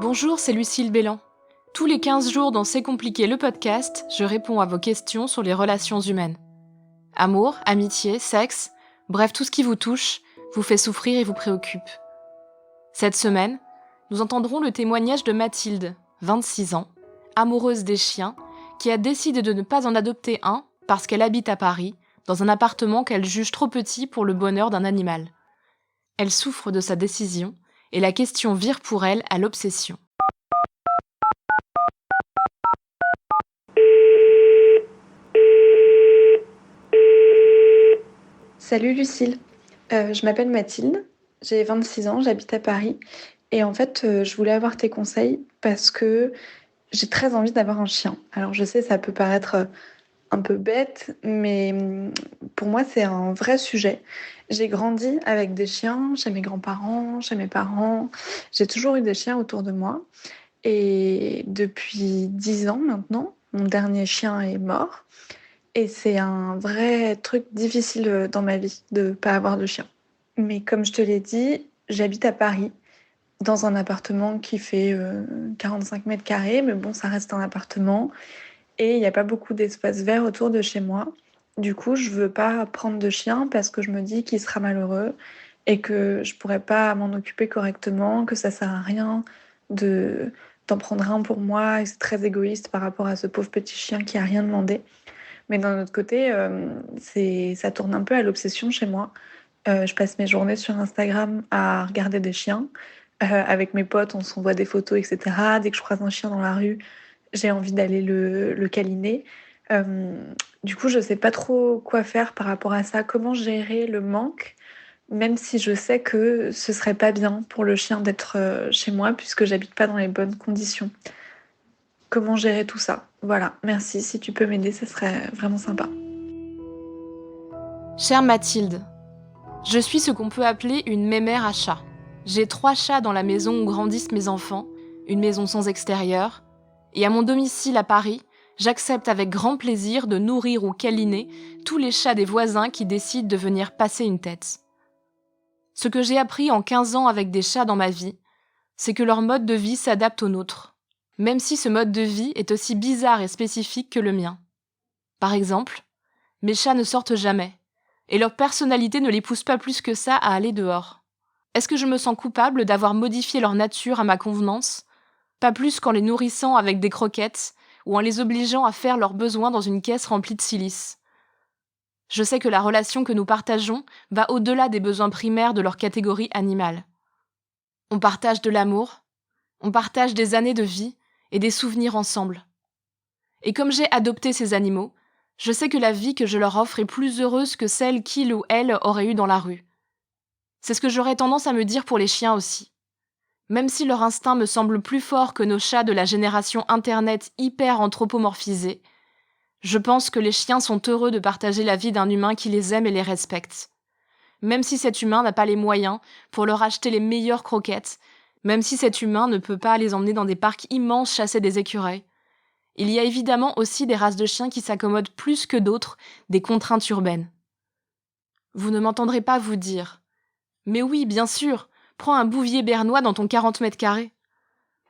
Bonjour, c'est Lucille Bélan. Tous les 15 jours dans C'est compliqué le podcast, je réponds à vos questions sur les relations humaines. Amour, amitié, sexe, bref, tout ce qui vous touche, vous fait souffrir et vous préoccupe. Cette semaine, nous entendrons le témoignage de Mathilde, 26 ans, amoureuse des chiens, qui a décidé de ne pas en adopter un parce qu'elle habite à Paris, dans un appartement qu'elle juge trop petit pour le bonheur d'un animal. Elle souffre de sa décision et la question vire pour elle à l'obsession. Salut Lucille. Je m'appelle Mathilde, j'ai 26 ans, j'habite à Paris et en fait je voulais avoir tes conseils parce que j'ai très envie d'avoir un chien. Alors je sais ça peut paraître un peu bête mais pour moi c'est un vrai sujet. J'ai grandi avec des chiens chez mes grands-parents, chez mes parents. J'ai toujours eu des chiens autour de moi et depuis 10 ans maintenant, mon dernier chien est mort. Et c'est un vrai truc difficile dans ma vie de ne pas avoir de chien. Mais comme je te l'ai dit, j'habite à Paris, dans un appartement qui fait 45 mètres carrés, mais bon, ça reste un appartement. Et il n'y a pas beaucoup d'espace vert autour de chez moi. Du coup, je veux pas prendre de chien parce que je me dis qu'il sera malheureux et que je pourrais pas m'en occuper correctement, que ça sert à rien de d'en prendre un pour moi et c'est très égoïste par rapport à ce pauvre petit chien qui a rien demandé. Mais d'un autre côté, ça tourne un peu à l'obsession chez moi. Je passe mes journées sur Instagram à regarder des chiens. Avec mes potes, on s'envoie des photos, etc. Dès que je croise un chien dans la rue, j'ai envie d'aller le câliner. Euh, du coup, je sais pas trop quoi faire par rapport à ça. Comment gérer le manque, même si je sais que ce serait pas bien pour le chien d'être chez moi puisque j'habite pas dans les bonnes conditions. Comment gérer tout ça? Voilà, merci. Si tu peux m'aider, ce serait vraiment sympa. Chère Mathilde, je suis ce qu'on peut appeler une mémère à chats. J'ai 3 chats dans la maison où grandissent mes enfants, une maison sans extérieur, et à mon domicile à Paris, j'accepte avec grand plaisir de nourrir ou câliner tous les chats des voisins qui décident de venir passer une tête. Ce que j'ai appris en 15 ans avec des chats dans ma vie, c'est que leur mode de vie s'adapte au nôtre, même si ce mode de vie est aussi bizarre et spécifique que le mien. Par exemple, mes chats ne sortent jamais, et leur personnalité ne les pousse pas plus que ça à aller dehors. Est-ce que je me sens coupable d'avoir modifié leur nature à ma convenance? Pas plus qu'en les nourrissant avec des croquettes ou en les obligeant à faire leurs besoins dans une caisse remplie de silice. Je sais que la relation que nous partageons va au-delà des besoins primaires de leur catégorie animale. On partage de l'amour, on partage des années de vie et des souvenirs ensemble. Et comme j'ai adopté ces animaux, je sais que la vie que je leur offre est plus heureuse que celle qu'ils ou elles auraient eue dans la rue. C'est ce que j'aurais tendance à me dire pour les chiens aussi. Même si leur instinct me semble plus fort que nos chats de la génération Internet hyper anthropomorphisée, je pense que les chiens sont heureux de partager la vie d'un humain qui les aime et les respecte. Même si cet humain n'a pas les moyens pour leur acheter les meilleures croquettes, même si cet humain ne peut pas les emmener dans des parcs immenses chasser des écureuils. Il y a évidemment aussi des races de chiens qui s'accommodent plus que d'autres des contraintes urbaines. Vous ne m'entendrez pas vous dire « Mais oui, bien sûr, prends un bouvier bernois dans ton 40 mètres carrés ».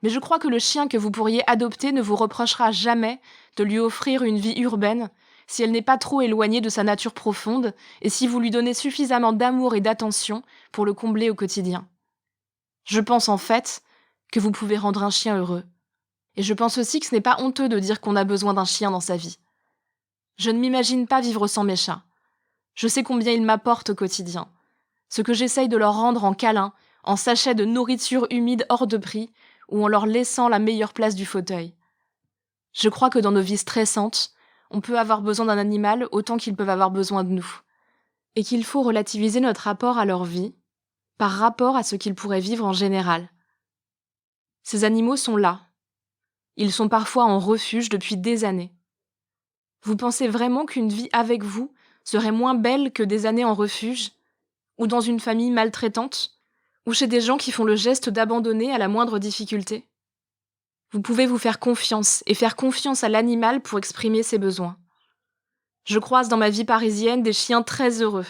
Mais je crois que le chien que vous pourriez adopter ne vous reprochera jamais de lui offrir une vie urbaine si elle n'est pas trop éloignée de sa nature profonde et si vous lui donnez suffisamment d'amour et d'attention pour le combler au quotidien. Je pense en fait que vous pouvez rendre un chien heureux. Et je pense aussi que ce n'est pas honteux de dire qu'on a besoin d'un chien dans sa vie. Je ne m'imagine pas vivre sans mes chats. Je sais combien ils m'apportent au quotidien. Ce que j'essaye de leur rendre en câlin, en sachet de nourriture humide hors de prix, ou en leur laissant la meilleure place du fauteuil. Je crois que dans nos vies stressantes, on peut avoir besoin d'un animal autant qu'ils peuvent avoir besoin de nous. Et qu'il faut relativiser notre rapport à leur vie, par rapport à ce qu'ils pourraient vivre en général. Ces animaux sont là. Ils sont parfois en refuge depuis des années. Vous pensez vraiment qu'une vie avec vous serait moins belle que des années en refuge, ou dans une famille maltraitante, ou chez des gens qui font le geste d'abandonner à la moindre difficulté? Vous pouvez vous faire confiance et faire confiance à l'animal pour exprimer ses besoins. Je croise dans ma vie parisienne des chiens très heureux,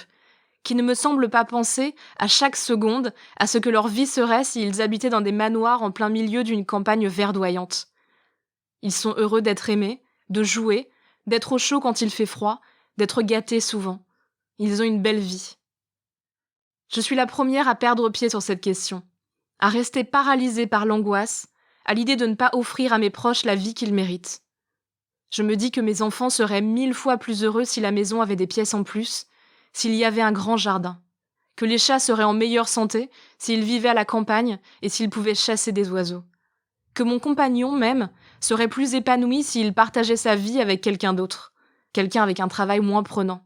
qui ne me semblent pas penser, à chaque seconde, à ce que leur vie serait s'ils habitaient dans des manoirs en plein milieu d'une campagne verdoyante. Ils sont heureux d'être aimés, de jouer, d'être au chaud quand il fait froid, d'être gâtés souvent. Ils ont une belle vie. Je suis la première à perdre pied sur cette question, à rester paralysée par l'angoisse, à l'idée de ne pas offrir à mes proches la vie qu'ils méritent. Je me dis que mes enfants seraient 1000 fois plus heureux si la maison avait des pièces en plus, s'il y avait un grand jardin, que les chats seraient en meilleure santé s'ils vivaient à la campagne et s'ils pouvaient chasser des oiseaux, que mon compagnon même serait plus épanoui s'il partageait sa vie avec quelqu'un d'autre, quelqu'un avec un travail moins prenant.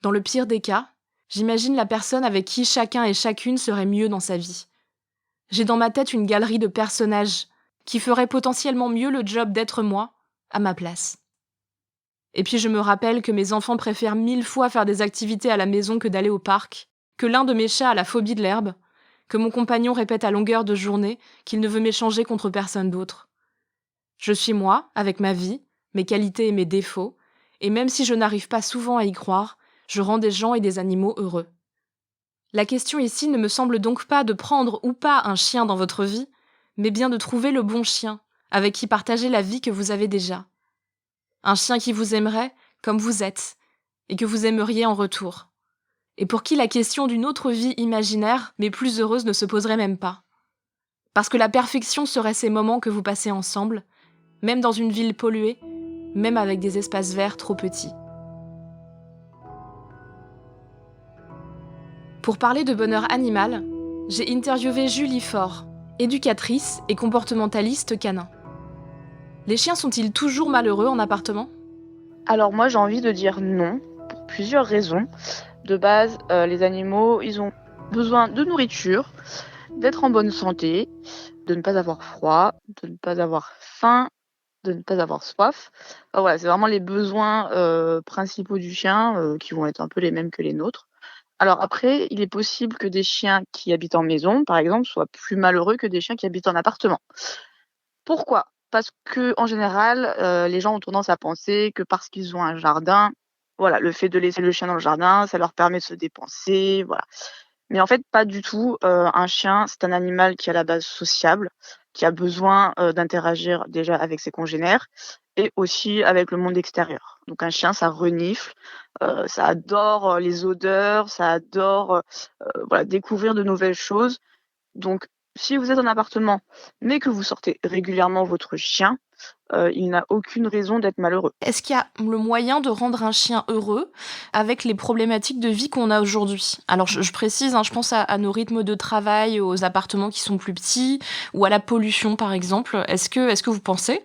Dans le pire des cas, j'imagine la personne avec qui chacun et chacune serait mieux dans sa vie. J'ai dans ma tête une galerie de personnages qui feraient potentiellement mieux le job d'être moi à ma place. Et puis je me rappelle que mes enfants préfèrent 1000 fois faire des activités à la maison que d'aller au parc, que l'un de mes chats a la phobie de l'herbe, que mon compagnon répète à longueur de journée qu'il ne veut m'échanger contre personne d'autre. Je suis moi, avec ma vie, mes qualités et mes défauts, et même si je n'arrive pas souvent à y croire, je rends des gens et des animaux heureux. La question ici ne me semble donc pas de prendre ou pas un chien dans votre vie, mais bien de trouver le bon chien, avec qui partager la vie que vous avez déjà. Un chien qui vous aimerait comme vous êtes, et que vous aimeriez en retour. Et pour qui la question d'une autre vie imaginaire, mais plus heureuse, ne se poserait même pas. Parce que la perfection serait ces moments que vous passez ensemble, même dans une ville polluée, même avec des espaces verts trop petits. Pour parler de bonheur animal, j'ai interviewé Julie Faure, éducatrice et comportementaliste canin. Les chiens sont-ils toujours malheureux en appartement ? Alors moi j'ai envie de dire non, pour plusieurs raisons. De base, les animaux, ils ont besoin de nourriture, d'être en bonne santé, de ne pas avoir froid, de ne pas avoir faim, de ne pas avoir soif. Enfin, voilà, c'est vraiment les besoins principaux du chien qui vont être un peu les mêmes que les nôtres. Alors après, il est possible que des chiens qui habitent en maison, par exemple, soient plus malheureux que des chiens qui habitent en appartement. Pourquoi? Parce que en général, les gens ont tendance à penser que parce qu'ils ont un jardin, voilà, le fait de laisser le chien dans le jardin, ça leur permet de se dépenser, voilà. Mais en fait, pas du tout. Un chien, c'est un animal qui est à la base sociable, qui a besoin, d'interagir déjà avec ses congénères et aussi avec le monde extérieur. Donc un chien, ça renifle, ça adore, les odeurs, ça adore, voilà, découvrir de nouvelles choses. Donc si vous êtes en appartement, mais que vous sortez régulièrement votre chien, il n'a aucune raison d'être malheureux. Est-ce qu'il y a le moyen de rendre un chien heureux avec les problématiques de vie qu'on a aujourd'hui ? Alors je précise, je pense à nos rythmes de travail, aux appartements qui sont plus petits, ou à la pollution par exemple. Est-ce que vous pensez,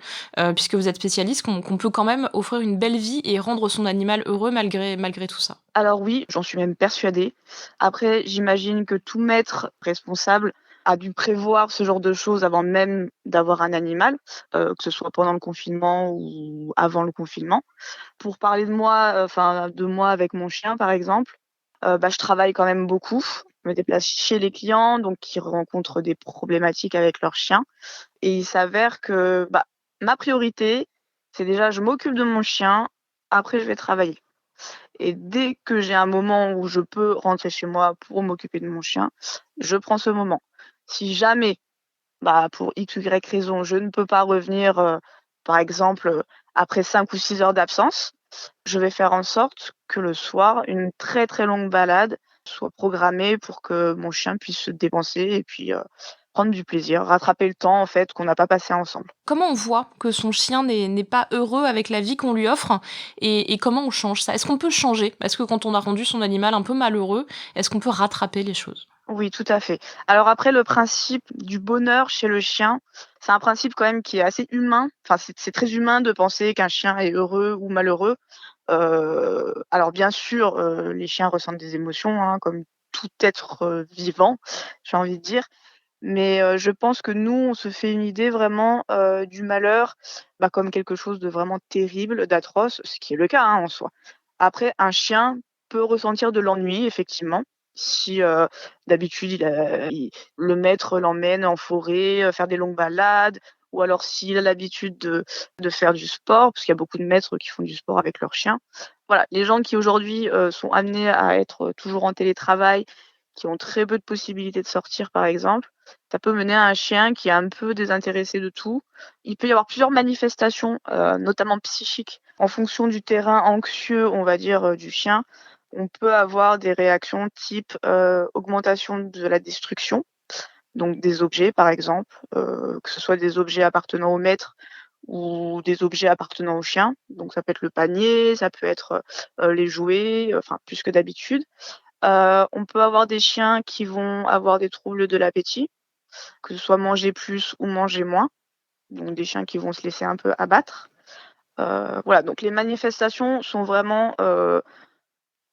puisque vous êtes spécialiste, qu'on peut quand même offrir une belle vie et rendre son animal heureux malgré tout ça ? Alors oui, j'en suis même persuadée. Après, j'imagine que tout maître responsable a dû prévoir ce genre de choses avant même d'avoir un animal, que ce soit pendant le confinement ou avant le confinement. Pour parler de moi, de moi avec mon chien par exemple, je travaille quand même beaucoup. Je me déplace chez les clients, donc qui rencontrent des problématiques avec leur chien et il s'avère que, ma priorité, c'est déjà je m'occupe de mon chien, après je vais travailler. Et dès que j'ai un moment où je peux rentrer chez moi pour m'occuper de mon chien, je prends ce moment. Si jamais, pour X ou Y raison, je ne peux pas revenir, par exemple, après 5 ou 6 heures d'absence, je vais faire en sorte que le soir, une très, très longue balade soit programmée pour que mon chien puisse se dépenser et puis, prendre du plaisir, rattraper le temps, en fait, qu'on n'a pas passé ensemble. Comment on voit que son chien n'est pas heureux avec la vie qu'on lui offre et comment on change ça ? Est-ce qu'on peut changer ? Est-ce que quand on a rendu son animal un peu malheureux, est-ce qu'on peut rattraper les choses ? Oui, tout à fait. Alors après, le principe du bonheur chez le chien, c'est un principe quand même qui est assez humain. Enfin, c'est très humain de penser qu'un chien est heureux ou malheureux. Alors bien sûr, les chiens ressentent des émotions, hein, comme tout être, vivant, j'ai envie de dire. Mais, je pense que nous, on se fait une idée vraiment, du malheur, comme quelque chose de vraiment terrible, d'atroce, ce qui est le cas, hein, en soi. Après, un chien peut ressentir de l'ennui, effectivement, si, d'habitude le maître l'emmène en forêt, faire des longues balades ou alors s'il a l'habitude de faire du sport, parce qu'il y a beaucoup de maîtres qui font du sport avec leurs chiens. Voilà, les gens qui aujourd'hui, sont amenés à être toujours en télétravail, qui ont très peu de possibilités de sortir par exemple, ça peut mener à un chien qui est un peu désintéressé de tout. Il peut y avoir plusieurs manifestations, notamment psychiques. En fonction du terrain anxieux, on va dire, du chien, on peut avoir des réactions type, augmentation de la destruction, donc des objets par exemple, que ce soit des objets appartenant au maître ou des objets appartenant au chien. Donc ça peut être le panier, ça peut être, les jouets, enfin plus que d'habitude. On peut avoir des chiens qui vont avoir des troubles de l'appétit, que ce soit manger plus ou manger moins, donc des chiens qui vont se laisser un peu abattre. Voilà, donc les manifestations sont vraiment,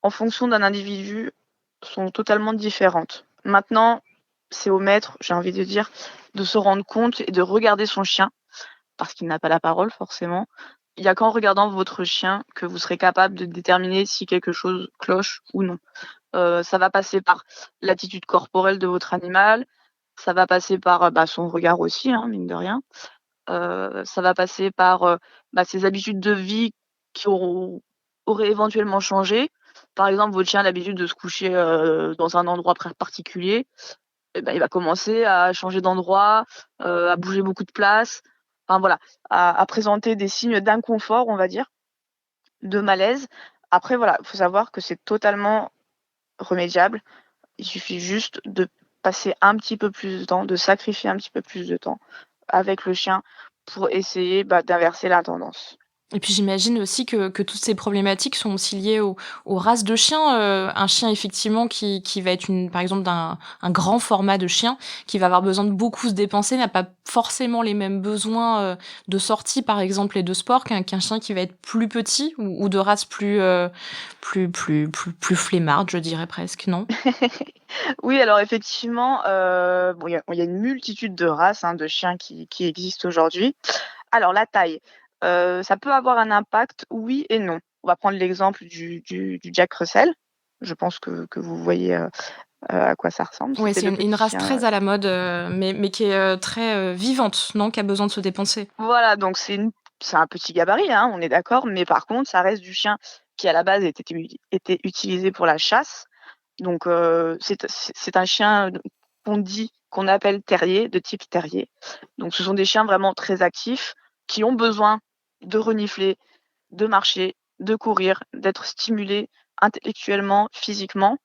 en fonction d'un individu, sont totalement différentes. Maintenant, c'est au maître, j'ai envie de dire, de se rendre compte et de regarder son chien, parce qu'il n'a pas la parole forcément. Il y a qu'en regardant votre chien que vous serez capable de déterminer si quelque chose cloche ou non. Ça va passer par l'attitude corporelle de votre animal, ça va passer par, son regard aussi, hein, mine de rien. Ça va passer par, ses habitudes de vie qui auraient éventuellement changé. Par exemple, votre chien a l'habitude de se coucher, dans un endroit particulier, et ben, il va commencer à changer d'endroit, à bouger beaucoup de place, enfin voilà, à présenter des signes d'inconfort, on va dire, de malaise. Après voilà, il faut savoir que c'est totalement remédiable. Il suffit juste de passer un petit peu plus de temps, de sacrifier un petit peu plus de temps avec le chien pour essayer, d'inverser la tendance. Et puis j'imagine aussi que toutes ces problématiques sont aussi liées aux races de chiens. Un chien effectivement qui va être par exemple un grand format de chien, qui va avoir besoin de beaucoup se dépenser, n'a pas forcément les mêmes besoins de sortie par exemple et de sport qu'un chien qui va être plus petit ou de race plus flemmarde, je dirais presque, non? Oui, alors effectivement, bon, il y a une multitude de races, hein, de chiens qui existent aujourd'hui. Alors la taille, ça peut avoir un impact, oui et non. On va prendre l'exemple du Jack Russell. Je pense que vous voyez, à quoi ça ressemble. Ouais, C'était c'est le une petit race chien, très à la mode, mais qui est très vivante, non? Qui a besoin de se dépenser. voilà, donc c'est un petit gabarit, hein, on est d'accord, mais par contre, ça reste du chien qui à la base était utilisé pour la chasse. Donc c'est un chien qu'on appelle terrier, de type terrier. Donc ce sont des chiens vraiment très actifs qui ont besoin de renifler, de marcher, de courir, d'être stimulés intellectuellement, physiquement.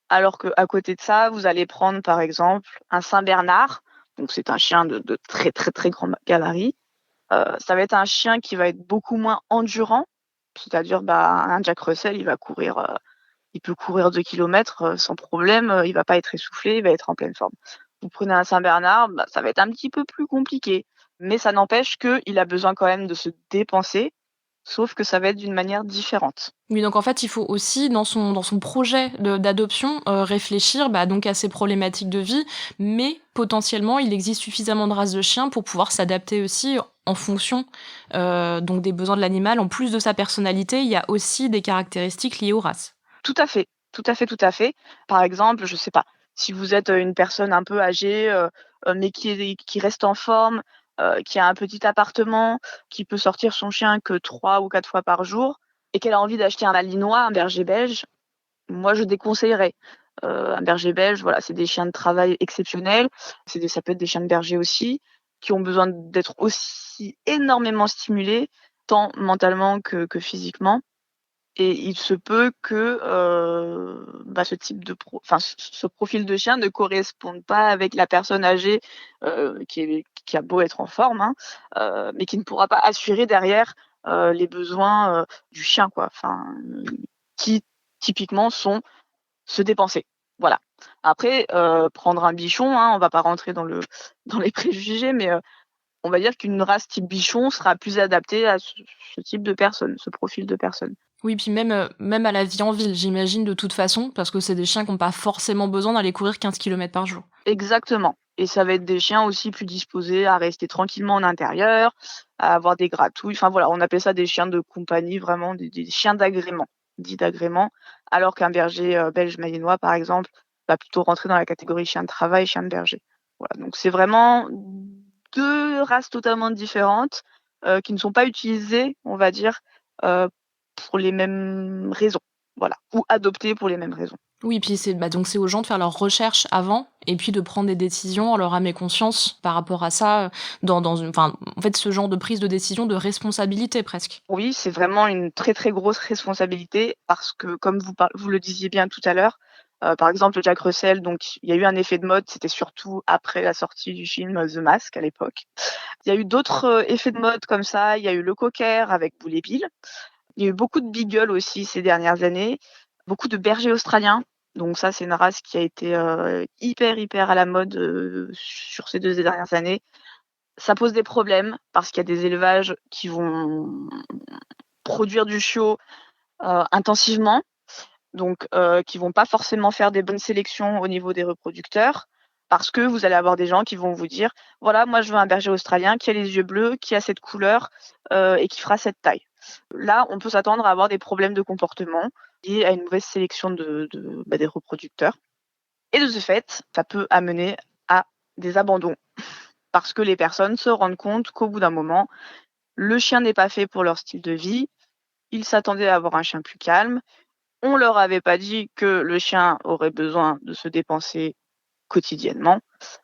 Alors qu'à côté de ça, vous allez prendre par exemple un saint-bernard, donc c'est un chien de très, très, très grand gabarit. Ça va être un chien qui va être beaucoup moins endurant, c'est-à-dire, un Jack Russell, il peut courir 2 kilomètres, sans problème, il va pas être essoufflé, il va être en pleine forme. Vous prenez un saint-bernard, ça va être un petit peu plus compliqué, mais ça n'empêche qu'il a besoin quand même de se dépenser, sauf que ça va être d'une manière différente. Oui, donc en fait, il faut aussi dans son projet d'adoption, réfléchir, donc à ces problématiques de vie, mais potentiellement, il existe suffisamment de races de chiens pour pouvoir s'adapter aussi en fonction, donc des besoins de l'animal. En plus de sa personnalité, il y a aussi des caractéristiques liées aux races. Tout à fait, tout à fait, tout à fait. Par exemple, je sais pas, si vous êtes, une personne un peu âgée, mais qui reste en forme, qui a un petit appartement, qui peut sortir son chien que 3 ou 4 fois par jour et qu'elle a envie d'acheter un malinois, un berger belge, moi je déconseillerais. Un berger belge, voilà, c'est des chiens de travail exceptionnels, ça peut être des chiens de berger aussi, qui ont besoin d'être aussi énormément stimulés, tant mentalement que physiquement. Et il se peut que, ce type de ce profil de chien ne corresponde pas avec la personne âgée, qui a beau être en forme, hein, mais qui ne pourra pas assurer derrière, les besoins, du chien, quoi. Enfin, qui typiquement sont se dépenser. Voilà. Après, prendre un bichon, hein, on va pas rentrer dans les préjugés, mais, on va dire qu'une race type bichon sera plus adaptée à ce type de personne, ce profil de personne. Oui, puis même à la vie en ville, j'imagine, de toute façon, parce que c'est des chiens qui ont pas forcément besoin d'aller courir 15 kilomètres par jour. Exactement, et ça va être des chiens aussi plus disposés à rester tranquillement en intérieur, à avoir des gratouilles, enfin voilà, on appelle ça des chiens de compagnie, vraiment des chiens d'agrément, dits d'agrément, alors qu'un berger, belge malinois, par exemple, va plutôt rentrer dans la catégorie chien de travail, chien de berger. Voilà, donc c'est vraiment 2 races totalement différentes, qui ne sont pas utilisées, on va dire, pour les mêmes raisons. Voilà, ou adoptées pour les mêmes raisons. Oui, puis donc c'est aux gens de faire leurs recherches avant et puis de prendre des décisions en leur âme et conscience par rapport à ça, dans une enfin, en fait, ce genre de prise de décision de responsabilité presque. Oui, c'est vraiment une très, très grosse responsabilité parce que comme vous le disiez bien tout à l'heure, par exemple, Jack Russell, donc il y a eu un effet de mode, c'était surtout après la sortie du film, The Mask à l'époque. Il y a eu d'autres, effets de mode comme ça, il y a eu le cocker avec Bull et Bill. Il y a eu beaucoup de beagles aussi ces dernières années, beaucoup de bergers australiens. Donc ça, c'est une race qui a été, hyper, hyper à la mode, sur ces 2 dernières années. Ça pose des problèmes parce qu'il y a des élevages qui vont produire du chiot, intensivement, donc qui vont pas forcément faire des bonnes sélections au niveau des reproducteurs. Parce que vous allez avoir des gens qui vont vous dire: «Voilà, moi je veux un berger australien qui a les yeux bleus, qui a cette couleur, et qui fera cette taille». Là, on peut s'attendre à avoir des problèmes de comportement liés à une mauvaise sélection des reproducteurs et de ce fait, ça peut amener à des abandons. Parce que les personnes se rendent compte qu'au bout d'un moment, le chien n'est pas fait pour leur style de vie. Ils s'attendaient à avoir un chien plus calme. On leur avait pas dit que le chien aurait besoin de se dépenser quotidiennement.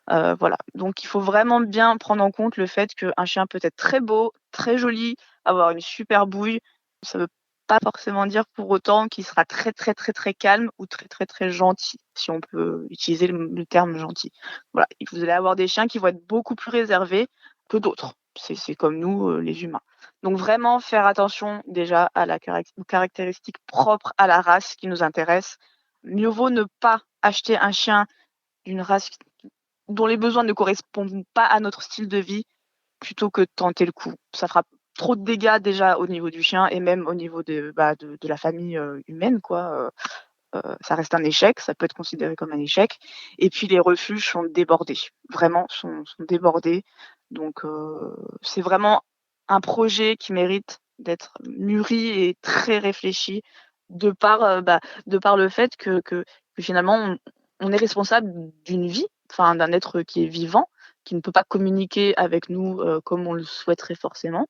Voilà, donc il faut vraiment bien prendre en compte le fait qu'un chien peut être très beau, très joli, avoir une super bouille. Ça veut pas forcément dire pour autant qu'il sera très, très, très, très calme ou très, très, très gentil, si on peut utiliser le terme gentil. Voilà, et vous allez avoir des chiens qui vont être beaucoup plus réservés que d'autres. C'est comme nous, les humains. Donc vraiment faire attention déjà à la aux caractéristiques propres à la race qui nous intéresse. Mieux vaut ne pas acheter un chien d'une race dont les besoins ne correspondent pas à notre style de vie, plutôt que de tenter le coup. Ça fera trop de dégâts déjà au niveau du chien et même au niveau de la famille, humaine quoi, ça reste un échec, ça peut être considéré comme un échec et puis les refuges sont débordés, vraiment sont débordés donc c'est vraiment un projet qui mérite d'être mûri et très réfléchi de par, de par le fait que finalement on est responsable d'une vie, enfin d'un être qui est vivant, qui ne peut pas communiquer avec nous, comme on le souhaiterait forcément.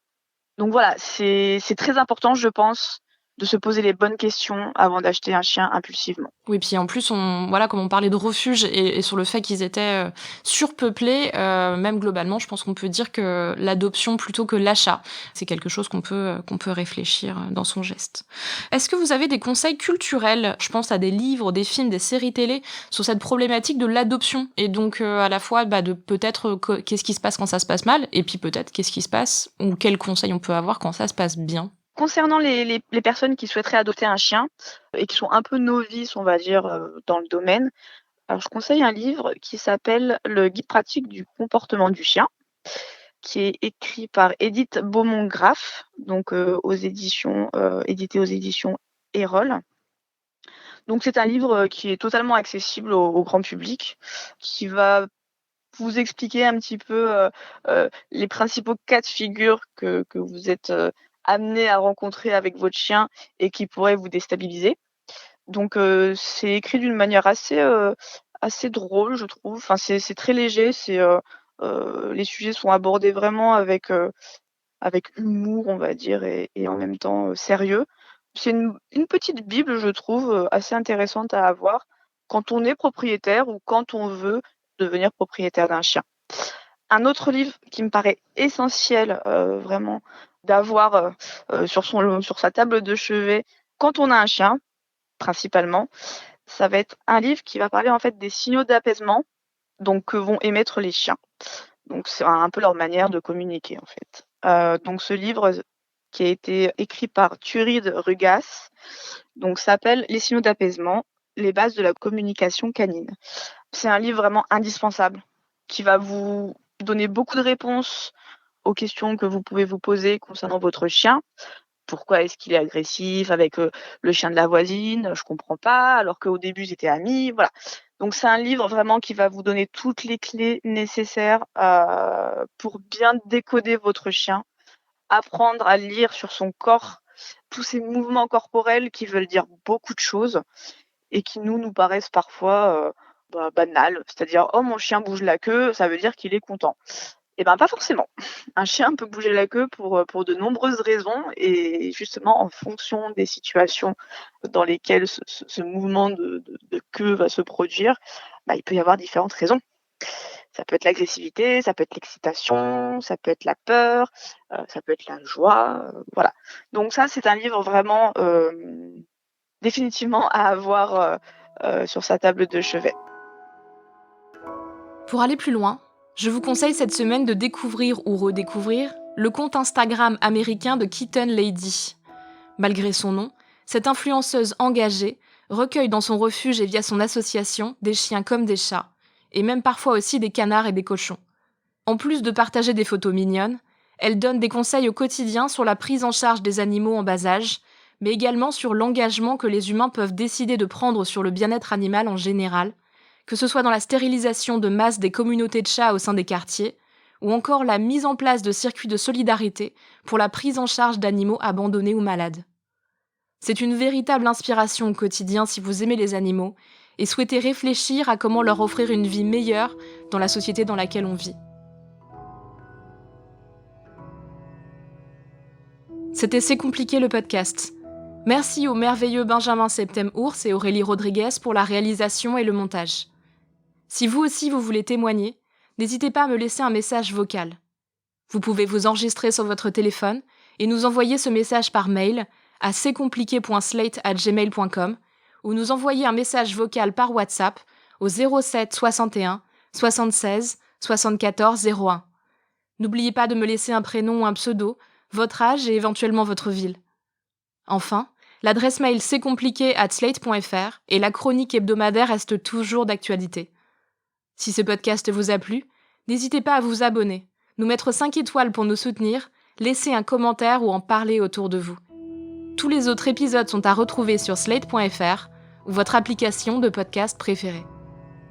Donc voilà, c'est très important, je pense, de se poser les bonnes questions avant d'acheter un chien impulsivement. Oui, puis en plus, voilà, comme on parlait de refuges et sur le fait qu'ils étaient surpeuplés, même globalement, je pense qu'on peut dire que l'adoption plutôt que l'achat, c'est quelque chose qu'on peut réfléchir dans son geste. Est-ce que vous avez des conseils culturels, je pense à des livres, des films, des séries télé, sur cette problématique de l'adoption et donc à la fois de peut-être qu'est-ce qui se passe quand ça se passe mal et puis peut-être qu'est-ce qui se passe ou quels conseils on peut avoir quand ça se passe bien? Concernant les personnes qui souhaiteraient adopter un chien et qui sont un peu novices, on va dire, dans le domaine, alors je conseille un livre qui s'appelle «Le guide pratique du comportement du chien», qui est écrit par Edith Beaumont-Graf, donc édité aux éditions Erol. Donc c'est un livre, qui est totalement accessible au grand public, qui va vous expliquer un petit peu, les principaux cas de figure que vous êtes, amenés à rencontrer avec votre chien et qui pourraient vous déstabiliser. Donc c'est écrit d'une manière assez drôle, je trouve. Enfin, c'est très léger, les sujets sont abordés vraiment avec humour, on va dire et en même temps, sérieux. C'est une petite bible, je trouve, assez intéressante à avoir quand on est propriétaire ou quand on veut devenir propriétaire d'un chien. Un autre livre qui me paraît essentiel, vraiment d'avoir, sur sa table de chevet quand on a un chien, principalement, ça va être un livre qui va parler, en fait, des signaux d'apaisement, donc que vont émettre les chiens. Donc c'est un peu leur manière de communiquer, en fait. Donc ce livre qui a été écrit par Turid Rugas, donc s'appelle «Les signaux d'apaisement, les bases de la communication canine». C'est un livre vraiment indispensable qui va vous donner beaucoup de réponses aux questions que vous pouvez vous poser concernant votre chien. Pourquoi est-ce qu'il est agressif avec, le chien de la voisine? Je comprends pas, alors qu'au début ils étaient amis, voilà. Donc c'est un livre vraiment qui va vous donner toutes les clés nécessaires, pour bien décoder votre chien, apprendre à lire sur son corps tous ces mouvements corporels qui veulent dire beaucoup de choses et qui nous paraissent parfois, banals. C'est-à-dire: «Oh mon chien bouge la queue, ça veut dire qu'il est content». Eh ben, pas forcément. Un chien peut bouger la queue pour de nombreuses raisons et justement en fonction des situations dans lesquelles ce mouvement de queue va se produire, bah, il peut y avoir différentes raisons. Ça peut être l'agressivité, ça peut être l'excitation, ça peut être la peur, ça peut être la joie, voilà. Donc ça, c'est un livre vraiment, définitivement à avoir, sur sa table de chevet. Pour aller plus loin, je vous conseille cette semaine de découvrir ou redécouvrir le compte Instagram américain de Kitten Lady. Malgré son nom, cette influenceuse engagée recueille dans son refuge et via son association des chiens comme des chats, et même parfois aussi des canards et des cochons. En plus de partager des photos mignonnes, elle donne des conseils au quotidien sur la prise en charge des animaux en bas âge, mais également sur l'engagement que les humains peuvent décider de prendre sur le bien-être animal en général, que ce soit dans la stérilisation de masse des communautés de chats au sein des quartiers, ou encore la mise en place de circuits de solidarité pour la prise en charge d'animaux abandonnés ou malades. C'est une véritable inspiration au quotidien si vous aimez les animaux et souhaitez réfléchir à comment leur offrir une vie meilleure dans la société dans laquelle on vit. C'était C'est compliqué le podcast. Merci aux merveilleux Benjamin Septem-Ours et Aurélie Rodriguez pour la réalisation et le montage. Si vous aussi vous voulez témoigner, n'hésitez pas à me laisser un message vocal. Vous pouvez vous enregistrer sur votre téléphone et nous envoyer ce message par mail à cestcompliqué.slate@gmail.com ou nous envoyer un message vocal par WhatsApp au 07 61 76 74 01. N'oubliez pas de me laisser un prénom ou un pseudo, votre âge et éventuellement votre ville. Enfin, l'adresse mail cestcompliqué@slate.fr et la chronique hebdomadaire reste toujours d'actualité. Si ce podcast vous a plu, n'hésitez pas à vous abonner, nous mettre 5 étoiles pour nous soutenir, laisser un commentaire ou en parler autour de vous. Tous les autres épisodes sont à retrouver sur slate.fr ou votre application de podcast préférée.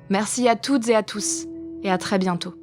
Merci à toutes et à tous, et à très bientôt.